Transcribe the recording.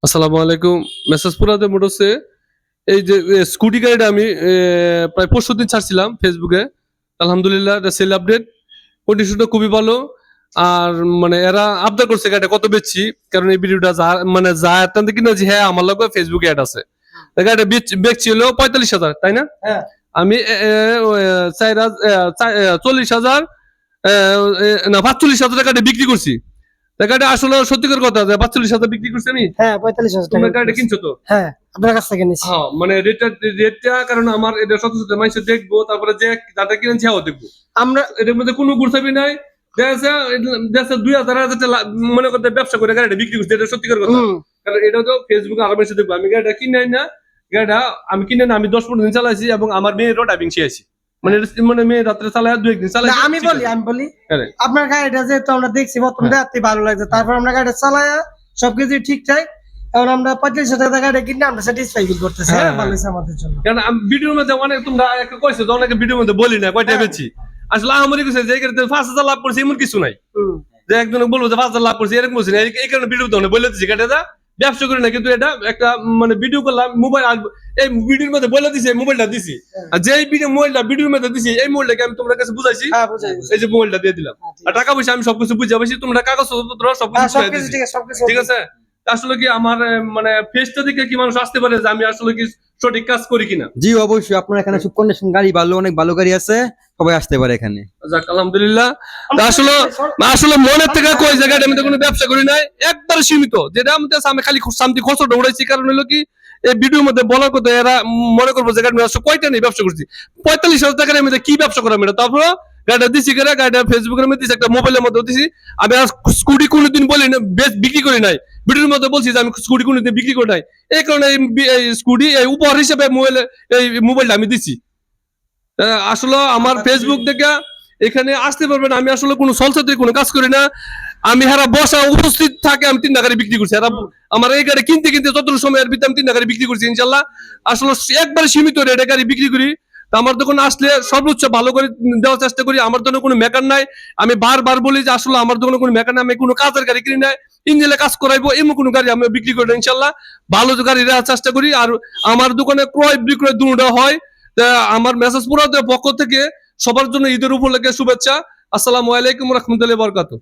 আসসালামু আলাইকুম। মেসেজপুরাতে মোটরসে এই যে স্কুটি গাড়িটা আমি প্রায় পরশুদিন ছাড়ছিলাম ফেসবুকে। আলহামদুলিল্লাহ এটা সেল আপডেট। কন্ডিশনটা খুবই ভালো। আর মানে এরা আবদার করছে গাড়িটা কত বেচছি। কারণ এই ভিডিওটা যা এত্তান্তে কিনেছি হ্যাঁ আমার লগে ফেসবুকে অ্যাড আছে। গাড়িটা বেচছি হলো ৪৫,০০০ তাই না? হ্যাঁ। আমি ৪০,০০০ না ৪৫,০০০ টাকা বিক্রি করছি। টাকাটা আসলে সত্যিকার কথা যে ৪৫,০০০ বিক্রি করছি আমি। হ্যাঁ ৪৫,০০০ তোমরা টাকা গাড়িটা কিনছো তো? হ্যাঁ আপনার কাছ থেকে নিয়েছি। হ্যাঁ, মানে রেটটা কারণ আমার এটা শত শত মানুষ দেখবো, তারপরে যে যাটা কিনেছে হ্যাঁ দেখবো। আমরা এটার মধ্যে কোনো গুরসাবি নাই। দেখা ২,০০০ মনে করতে ব্যবসা করে গাড়িটা বিক্রি করছে, এটা সত্যিকার কথা। কারণ এটা তো ফেসবুকে আরো বেশি দেখবো। আমি গাড়িটা কিনে না, গাড়িটা আমি কিনে না, আমি ১০-১৫ দিন চালাইছি এবং আমার মেয়েরও ড্রাইভিং শিখেছি। মানে মেয়ে রাত্রে চালায় ২-১ দিন চালাইছি। আমি বলি আপনার গাড়িটা যেহেতু আমরা দেখছি প্রথম দেখাতে ভালো লাগছে, তারপর আমরা গাড়িটা চালায় সবকিছু ঠিকঠাক। এখন আমরা ৪৫,০০০ টাকা গাড়ি কিনে আমরা স্যাটিসফাই ফিল করতেছি। হ্যাঁ ভালো হয়েছে আমাদের জন্য। কারণ আমি ভিডিওর মধ্যে অনেক তোমরা একটা কইছো যে অনেকে ভিডিওর মধ্যে বলি না কয়টা বেচি। আসলে আমারই কিছু যে গাড়িতে ৫,০০০ লাভ করছে এমন কিছু নাই। যে একজন বলবো যে ৫,০০০ লাভ করছে এরকম বলছি না। এই কারণে ভিডিও তো বলে দিচ্ছি গাড়িটা ব্যবসা করি না, কিন্তু এটা একটা মানে ভিডিও করলাম মোবাইল। এই ভিডিওর মধ্যে বলে দিছি মোবাইলটা দিছি। আর যে মোবাইলটা ভিডিওর মধ্যে দিছি এই মোবাইলটাকে আমি তোমার কাছে বুঝাইছি। এই যে মোবাইলটা দিয়ে দিলাম। আর টাকা পয়সা আমি সবকিছু বুঝে পাইছি, তোমরা কাগজপত্র সবকিছু ঠিক আছে। আসলে কি আমার মানে ফেসটা দেখে কি মানুষ আসতে পারে যে আমি আসলে কি সঠিক কাজ করি কিনা? জি অবশ্যই, আপনার এখানে সব কন্ডিশন গাড়ি ভালো, অনেক ভালো গাড়ি আছে, সবাই আসতে পারে এখানে। যাক আলহামদুলিল্লাহ। আসলে মনের থেকে কই জায়গাটা আমি তো কোনো ব্যবসা করি নাই, একবার সীমিত যেটা আমি খালি শান্তি খরচটা উড়াইছি। কারণ হলো কি এই ভিডিওর মধ্যে বলার কথা এরা মনে করবো যে গাড়ি কয়টা নেই ব্যবসা করছি। ৪৫,০০০ টাকার মধ্যে কি ব্যবসা করাম এটা? তারপর গাড়িটা দিছি করে গাড়িটা ফেসবুকের মধ্যে দিছি, একটা মোবাইলের মধ্যে দিছি। আমি আর স্কুটি কোনোদিন বলি না বিক্রি করি নাই। ভিডিওর মধ্যে বলছি যে আমি স্কুটি কোনোদিন বিক্রি করি নাই। এই কারণে এই স্কুটি এই উপহার হিসেবে এই মোবাইলটা আমি দিছি। আসলে আমার ফেসবুক থেকে এখানে আসতে পারবেন। আমি আসলে কোনো সলসাতে কোনো কাজ করি না। আমি হারা বসা উপস্থিত থাকে আমি ৩ টাকায় বিক্রি করছি। আমার এই গাড়ি কিনতে যতটুকু সময়ের ভিতরে আমি ৩ টাকায় বিক্রি করছি ইনশাল্লাহ। আসলে একবারে সীমিত রেটে গাড়ি বিক্রি করি। আমার দোকানে আসলে সর্বোচ্চ ভালো করে দেওয়ার চেষ্টা করি। আমার দোকানে কোনো মেকার নাই। আমি বারবার বলি যে আসলে আমার দোকানে কোনো মেকার নাই, আমি কোনো কাজের গাড়ি কিনি নাই। ইঞ্জিনে কাজ করাইবো এমন কোনো গাড়ি আমি বিক্রি করি না ইনশাল্লাহ। ভালো গাড়ি দেওয়ার চেষ্টা করি। আর আমার দোকানে ক্রয় বিক্রয় দুটোটা হয়। আমার মেসেজপুরাদের পক্ষ থেকে সবার জন্য ঈদের উপলক্ষে শুভেচ্ছা। আসসালামু আলাইকুম ওয়া রাহমাতুল্লাহি ওয়া বারাকাতুহু।